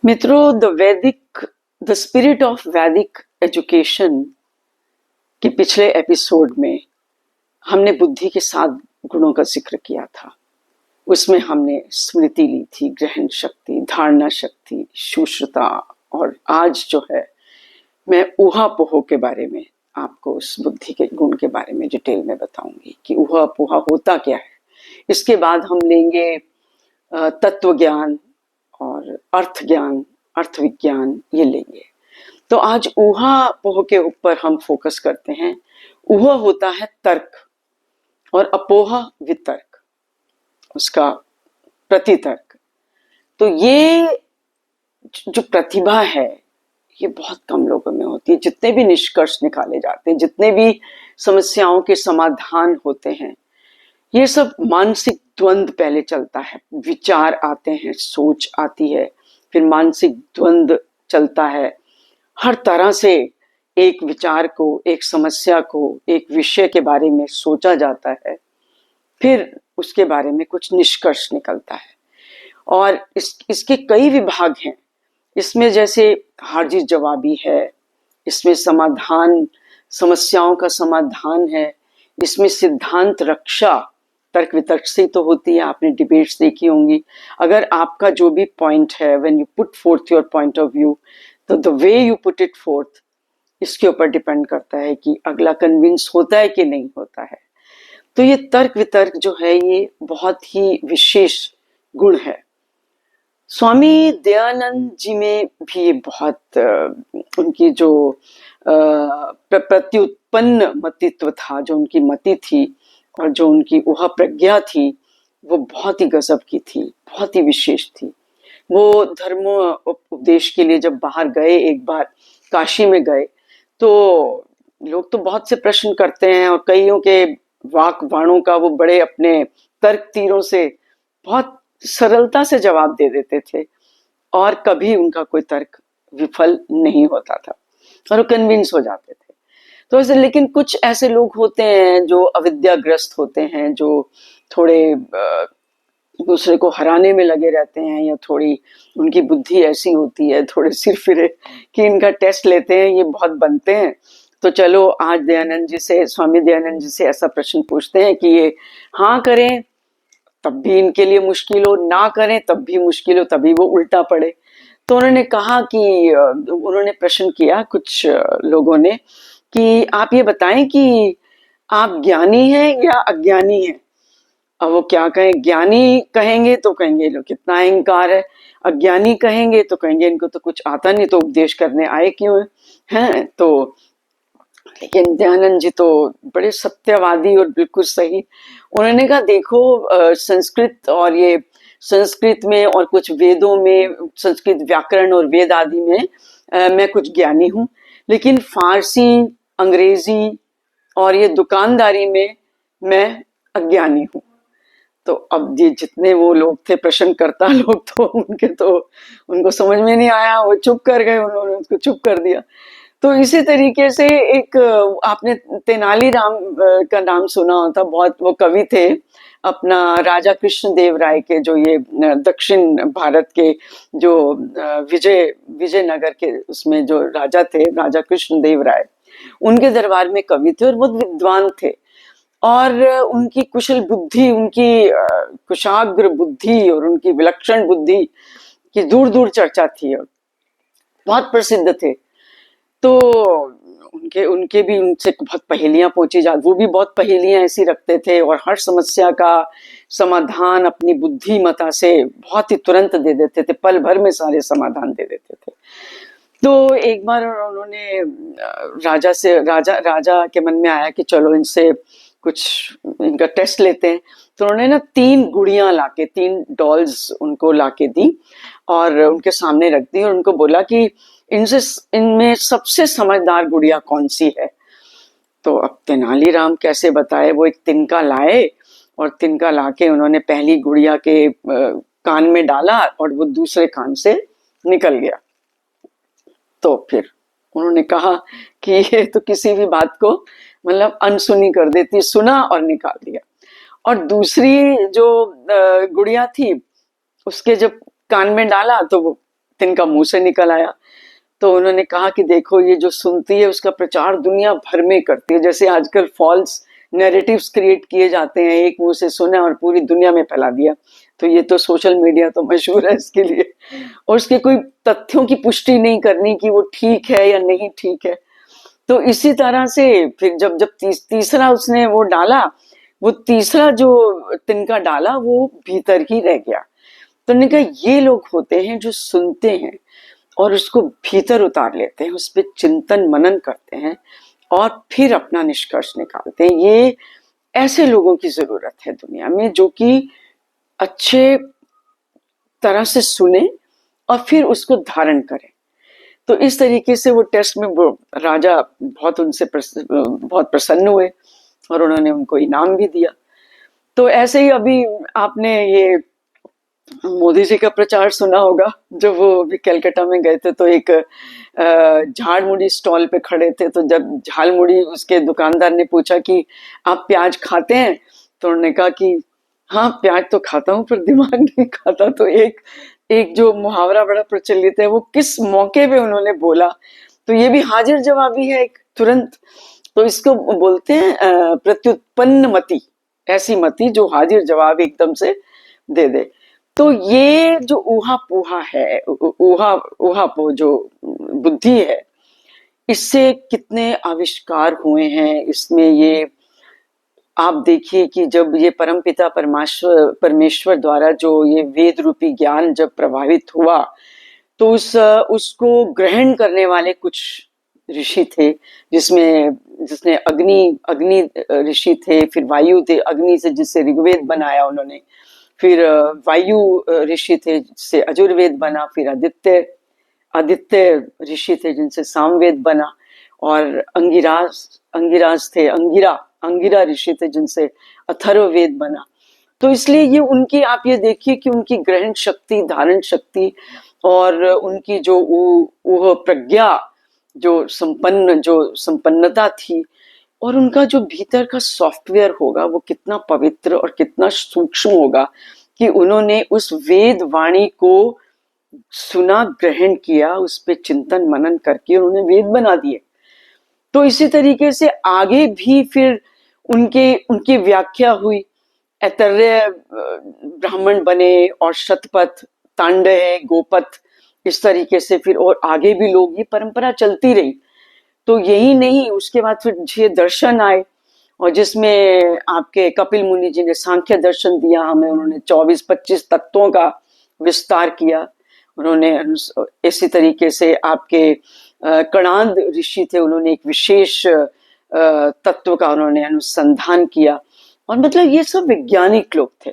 मित्रों, the spirit of वैदिक education के पिछले एपिसोड में हमने बुद्धि के 7 गुणों का जिक्र किया था। उसमें हमने स्मृति ली थी, ग्रहण शक्ति, धारणा शक्ति, शुश्रुता, और आज जो है मैं ऊहापोह के बारे में आपको उस बुद्धि के गुण के बारे में डिटेल में बताऊंगी कि ऊहापोह होता क्या है। इसके बाद हम लेंगे तत्व ज्ञान और अर्थ ज्ञान, अर्थ विज्ञान, ये लेंगे। तो आज ऊहापोह के ऊपर हम फोकस करते हैं। ऊहा होता है तर्क और अपोह वितर्क, उसका प्रतितर्क। तो ये जो प्रतिभा है ये बहुत कम लोगों में होती है। जितने भी निष्कर्ष निकाले जाते हैं, जितने भी समस्याओं के समाधान होते हैं, ये सब मानसिक द्वंद्व पहले चलता है, विचार आते हैं, सोच आती है, फिर मानसिक द्वंद्व चलता है। हर तरह से एक विचार को, एक समस्या को, एक विषय के बारे में सोचा जाता है, फिर उसके बारे में कुछ निष्कर्ष निकलता है। और इसके कई विभाग हैं। इसमें जैसे हार्जी जवाबी है, इसमें समाधान, समस्याओं का समाधान है, इसमें सिद्धांत रक्षा, तर्क वितर्क से तो होती है, आपने डिबेट्स देखी होंगी। अगर आपका जो भी पॉइंट है, when you put forth your point of view, तो the way you put it forth, इसके ऊपर डिपेंड करता है कि अगला कन्विंस होता है कि नहीं होता है। तो ये तर्क वितर्क जो है ये बहुत ही विशेष गुण है। स्वामी दयानंद जी में भी ये बहुत उनकी जो प्रत्युत्पन्न मतित्व था, जो उनकी मति थी और जो उनकी ऊहा प्रज्ञा थी, वो बहुत ही गजब की थी, बहुत ही विशेष थी। वो धर्म उपदेश के लिए जब बाहर गए, एक बार काशी में गए, तो लोग तो बहुत से प्रश्न करते हैं और कईयों के वाक वाणों का वो बड़े अपने तर्क तीरों से बहुत सरलता से जवाब दे देते थे और कभी उनका कोई तर्क विफल नहीं होता था और वो कन्विंस हो जाते थे। तो ऐसे, लेकिन कुछ ऐसे लोग होते हैं जो अविद्याग्रस्त होते हैं, जो थोड़े दूसरे को हराने में लगे रहते हैं, या थोड़ी उनकी बुद्धि ऐसी होती है, थोड़े सिर फिरे कि इनका टेस्ट लेते हैं, ये बहुत बनते हैं। तो चलो आज दयानंद जी से, स्वामी दयानंद जी से ऐसा प्रश्न पूछते हैं कि ये हाँ करें तब भी इनके लिए मुश्किल हो, ना करें तब भी मुश्किल हो, तभी वो उल्टा पड़े। तो उन्होंने कहा कि उन्होंने प्रश्न किया कुछ लोगों ने कि आप ये बताएं कि आप ज्ञानी हैं या अज्ञानी हैं। अब वो क्या कहें, ज्ञानी कहेंगे तो कहेंगे लो कितना अहंकार है, अज्ञानी कहेंगे तो कहेंगे इनको तो कुछ आता नहीं, तो उपदेश करने आए क्यों हैं। तो लेकिन दयानंद जी तो बड़े सत्यवादी और बिल्कुल सही। उन्होंने कहा देखो, संस्कृत और ये संस्कृत में और कुछ वेदों में, संस्कृत व्याकरण और वेद आदि में मैं कुछ ज्ञानी हूँ, लेकिन फारसी, अंग्रेजी और ये दुकानदारी में मैं अज्ञानी हूँ। तो अब ये जितने वो लोग थे, प्रश्नकर्ता लोग, तो उनको समझ में नहीं आया, वो चुप कर गए, उन्होंने उसको चुप कर दिया। तो इसी तरीके से एक आपने तेनालीराम का नाम सुना होता, बहुत वो कवि थे, अपना राजा कृष्ण देव राय के, जो ये दक्षिण भारत के जो विजयनगर के उसमें जो राजा थे, राजा कृष्ण देव राय, उनके दरबार में कवि थे और बहुत विद्वान थे। और उनकी कुशल बुद्धि, उनकी कुशाग्र बुद्धि और उनकी विलक्षण बुद्धि की दूर दूर चर्चा थी और बहुत प्रसिद्ध थे। तो उनके भी उनसे बहुत पहेलियां पूछी जाती, वो भी बहुत पहेलियां ऐसी रखते थे और हर समस्या का समाधान अपनी बुद्धिमता से बहुत ही तुरंत दे देते थे, पल भर में सारे समाधान दे देते थे। तो एक बार उन्होंने राजा के मन में आया कि चलो इनसे कुछ इनका टेस्ट लेते हैं। तो उन्होंने ना 3 गुड़ियां लाके, 3 डॉल्स उनको लाके दी और उनके सामने रख दी और उनको बोला कि इनमें सबसे समझदार गुड़िया कौन सी है। तो अब तेनालीराम कैसे बताए, वो एक तिनका लाए और तिनका लाके उन्होंने पहली गुड़िया के कान में डाला और वो दूसरे कान से निकल गया। तो फिर उन्होंने कहा कि ये तो किसी भी बात को मतलब अनसुनी कर देती, सुना और निकाल दिया। और दूसरी जो गुड़िया थी, उसके जब कान में डाला तो वो तिनका मुंह से निकल आया। तो उन्होंने कहा कि देखो ये जो सुनती है उसका प्रचार दुनिया भर में करती है, जैसे आजकल फॉल्स नैरेटिव्स क्रिएट किए जाते हैं, एक मुंह से सुना और पूरी दुनिया में फैला दिया। तो ये तो सोशल मीडिया तो मशहूर है इसके लिए, और उसके कोई तथ्यों की पुष्टि नहीं करनी कि वो ठीक है या नहीं ठीक है। तो इसी तरह से फिर जब जब तीसरा उसने वो डाला, वो तीसरा जो तिनका डाला वो भीतर ही रह गया। तो उन्होंने कहा ये लोग होते हैं जो सुनते हैं और उसको भीतर उतार लेते हैं, उस पर चिंतन मनन करते हैं और फिर अपना निष्कर्ष निकालते हैं। ये ऐसे लोगों की जरूरत है दुनिया में, जो कि अच्छे तरह से सुने और फिर उसको धारण करें। तो इस तरीके से वो टेस्ट में वो राजा बहुत उनसे बहुत प्रसन्न हुए और उन्होंने उनको इनाम भी दिया। तो ऐसे ही अभी आपने ये मोदी जी का प्रचार सुना होगा, जब वो भी कलकत्ता में गए थे तो एक झाड़ मुड़ी स्टॉल पे खड़े थे। तो जब झाड़ मुड़ी उसके दुकानदार ने पूछा कि आप प्याज खाते हैं, तो उन्होंने कहा कि हाँ प्याज तो खाता हूँ पर दिमाग नहीं खाता। तो एक एक जो मुहावरा बड़ा प्रचलित है, वो किस मौके पे उन्होंने बोला, तो ये भी हाजिर जवाबी है एक तुरंत। तो इसको बोलते हैं प्रत्युत्पन्न मति, ऐसी मति जो हाजिर जवाब एकदम से दे दे। तो ये जो ऊहा पोहा है, ऊहा पो जो बुद्धि है, इससे कितने आविष्कार हुए हैं। इसमें ये आप देखिए कि जब ये परमपिता परमेश्वर द्वारा जो ये वेद रूपी ज्ञान जब प्रभावित हुआ, तो उसको ग्रहण करने वाले कुछ ऋषि थे, जिसने अग्नि अग्नि ऋषि थे, फिर वायु थे, अग्नि से जिससे ऋग्वेद बनाया उन्होंने, फिर वायु ऋषि थे जिससे अजुर्वेद बना, फिर आदित्य आदित्य ऋषि थे जिनसे सामवेद बना, और अंगिराज थे, अंगिरा ऋषि थे जिनसे अथर्ववेद बना। तो इसलिए ये उनकी, आप ये देखिए कि उनकी ग्रहण शक्ति, धारण शक्ति और उनकी जो वो प्रज्ञा, जो संपन्नता थी, और उनका जो भीतर का सॉफ्टवेयर होगा वो कितना पवित्र और कितना सूक्ष्म होगा कि उन्होंने उस वेद वाणी को सुना, ग्रहण किया, उस पर चिंतन मनन करके उन्होंने वेद बना दिए। तो इसी तरीके से आगे भी फिर उनकी व्याख्या हुई, ऐतरेय ब्राह्मण बने और शतपथ, तांडय, गोपथ, इस तरीके से फिर और आगे भी लोग, ये परंपरा चलती रही। तो यही नहीं, उसके बाद फिर छह दर्शन आए, और जिसमें आपके कपिल मुनि जी ने सांख्य दर्शन दिया हमें। उन्होंने 24-25 तत्वों का विस्तार किया। उन्होंने इसी तरीके से आपके कणाद ऋषि थे, उन्होंने एक विशेष तत्व का उन्होंने अनुसंधान किया। और मतलब ये सब वैज्ञानिक लोग थे,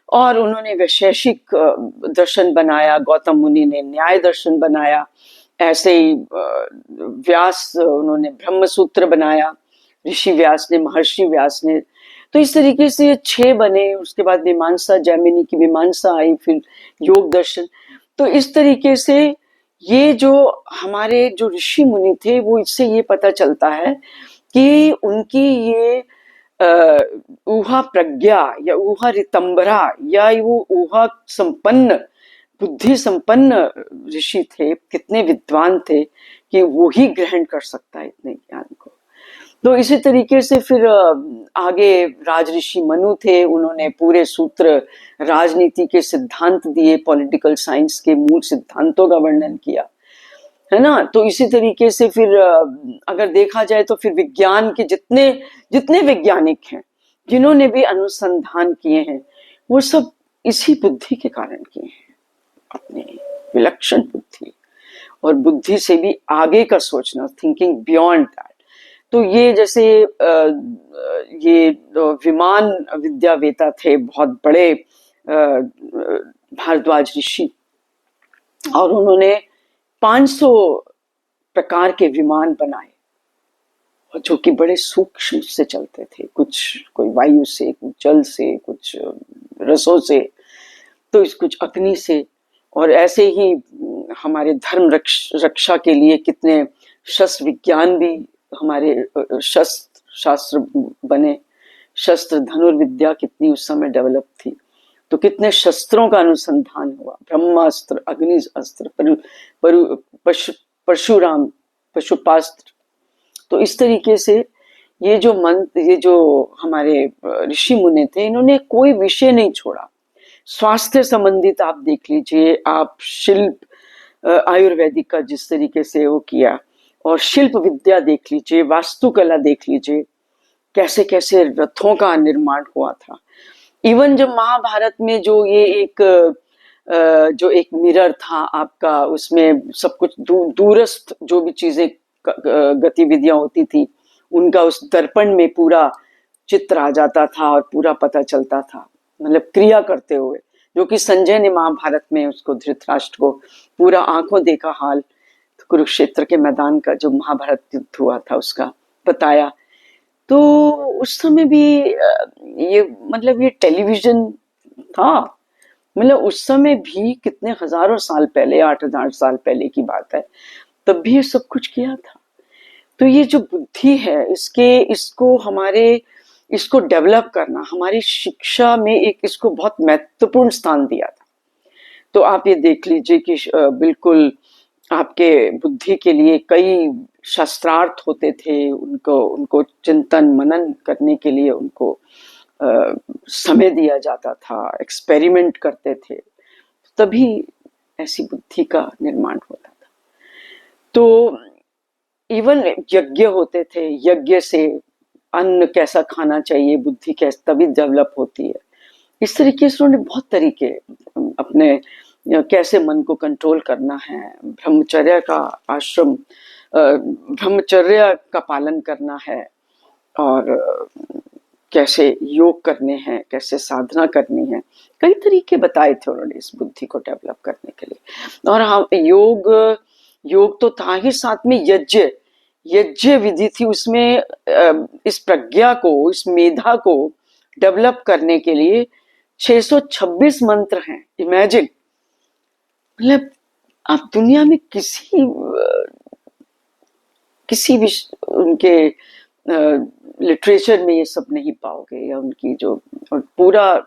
और उन्होंने वैशेषिक दर्शन बनाया, गौतम मुनि ने न्याय दर्शन बनाया, ऐसे ही व्यास उन्होंने ब्रह्म सूत्र बनाया, ऋषि व्यास ने, महर्षि व्यास ने। तो इस तरीके से 6 बने। उसके बाद मीमांसा, जैमिनी की मीमांसा आई, फिर योग दर्शन। तो इस तरीके से ये जो हमारे जो ऋषि मुनि थे, वो इससे ये पता चलता है कि उनकी ये ऊहा प्रज्ञा या ऊहा रितंबरा या वो ऊहा संपन्न, बुद्धि संपन्न ऋषि थे, कितने विद्वान थे कि वो ही ग्रहण कर सकता है इतने ज्ञान को। तो इसी तरीके से फिर आगे राजऋषि मनु थे, उन्होंने पूरे सूत्र राजनीति के सिद्धांत दिए, पॉलिटिकल साइंस के मूल सिद्धांतों का वर्णन किया, है ना। तो इसी तरीके से फिर अगर देखा जाए तो फिर विज्ञान के जितने जितने वैज्ञानिक हैं, जिन्होंने भी अनुसंधान किए हैं, वो सब इसी बुद्धि के कारण किए हैं, अपने विलक्षण बुद्धि, और बुद्धि से भी आगे का सोचना, थिंकिंग बियॉन्ड दैट। तो ये जैसे ये विमान विद्यावेता थे, बहुत बड़े भारद्वाज ऋषि, और उन्होंने 500 प्रकार के विमान बनाए, जो कि बड़े सूक्ष्म से चलते थे, कोई वायु से, कुछ जल से, कुछ रसों से, तो कुछ अग्नि से। और ऐसे ही हमारे धर्म रक्षा के लिए कितने शस्त्र विज्ञान भी, हमारे शास्त्र बने, शस्त्र धनुर्विद्या कितनी उस समय डेवलप थी, तो कितने शस्त्रों का अनुसंधान हुआ, ब्रह्मास्त्र, अग्नि अस्त्र, परशुराम पशुपास्त्र। तो इस तरीके से ये जो हमारे ऋषि मुनि थे, इन्होंने कोई विषय नहीं छोड़ा। स्वास्थ्य संबंधित आप देख लीजिए, आप शिल्प आयुर्वेदिक का जिस तरीके से वो किया, और शिल्प विद्या देख लीजिए, वास्तुकला देख लीजिए, कैसे कैसे रथों का निर्माण हुआ था। इवन जब महाभारत में जो एक मिरर था आपका, उसमें सब कुछ दूरस्थ जो भी चीजें गतिविधियां होती थी, उनका उस दर्पण में पूरा चित्र आ जाता था और पूरा पता चलता था, मतलब क्रिया करते हुए, जो कि संजय ने महाभारत में उसको धृतराष्ट्र को पूरा आंखों देखा हाल कुरुक्षेत्र के मैदान का, जो महाभारत युद्ध हुआ था उसका बताया। तो उस समय भी ये टेलीविजन था, मतलब उस समय भी कितने हजारों साल पहले, 8,000 साल पहले की बात है, तब भी ये सब कुछ किया था। तो ये जो बुद्धि है, इसको डेवलप करना, हमारी शिक्षा में इसको बहुत महत्वपूर्ण स्थान दिया था। तो आप ये देख लीजिए कि बिल्कुल आपके बुद्धि के लिए कई शास्त्रार्थ होते थे, उनको चिंतन मनन करने के लिए उनको समय दिया जाता था, एक्सपेरिमेंट करते थे, तभी ऐसी बुद्धि का निर्माण होता था। तो इवन यज्ञ होते थे, यज्ञ से अन्न कैसा खाना चाहिए, बुद्धि कैसे तभी डेवलप होती है। इस तरीके से उन्होंने बहुत तरीके अपने कैसे मन को कंट्रोल करना है, ब्रह्मचर्य का आश्रम, ब्रह्मचर्य का पालन करना है, और कैसे योग करने हैं, कैसे साधना करनी है, कई तरीके बताए थे उन्होंने इस बुद्धि को डेवलप करने के लिए। और हाँ, योग तो था ही, साथ में यज्ञ विधि थी, उसमें इस प्रज्ञा को, इस मेधा को डेवलप करने के लिए 626 मंत्र हैं। इमेजिन, मतलब आप दुनिया में किसी भी उनके लिटरेचर में ये सब नहीं पाओगे, या उनकी जो, और पूरा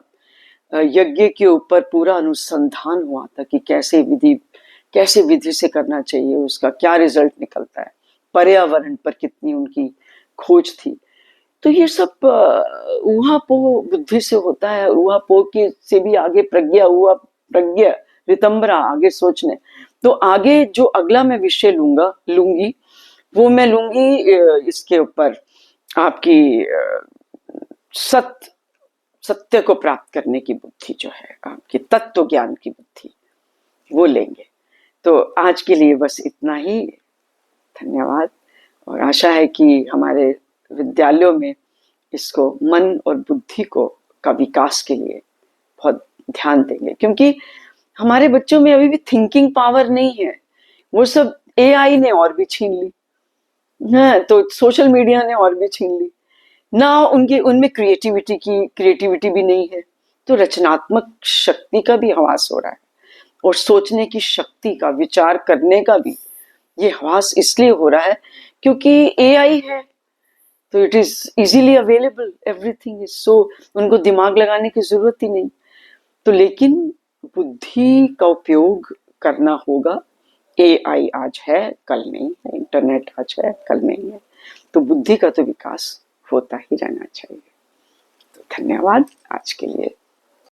यज्ञ के ऊपर पूरा अनुसंधान हुआ था कि कैसे विधि से करना चाहिए, उसका क्या रिजल्ट निकलता है, पर्यावरण पर कितनी उनकी खोज थी। तो ये सब ऊहापोह बुद्धि से होता है, ऊहापोह के से भी आगे प्रज्ञा रितंबरा, आगे सोचने। तो आगे जो अगला मैं विषय लूंगी वो मैं लूंगी इसके ऊपर, आपकी सत्य को प्राप्त करने की बुद्धि जो है, आपकी तत्व ज्ञान की बुद्धि, वो लेंगे। तो आज के लिए बस इतना ही, धन्यवाद। और आशा है कि हमारे विद्यालयों में इसको, मन और बुद्धि का विकास के लिए बहुत ध्यान देंगे, क्योंकि हमारे बच्चों में अभी भी थिंकिंग पावर नहीं है, वो सब एआई ने और भी छीन ली है, तो सोशल मीडिया ने और भी छीन ली ना, उनमें क्रिएटिविटी भी नहीं है। तो रचनात्मक शक्ति का भी ह्रास हो रहा है, और सोचने की शक्ति का, विचार करने का भी ये ह्रास इसलिए हो रहा है क्योंकि एआई है, तो it is easily available, everything is so, उनको दिमाग लगाने की जरूरत ही नहीं। तो लेकिन बुद्धि का उपयोग करना होगा। एआई आज है, कल नहीं है, इंटरनेट आज है, कल नहीं है, तो बुद्धि का तो विकास होता ही रहना चाहिए। तो धन्यवाद आज के लिए।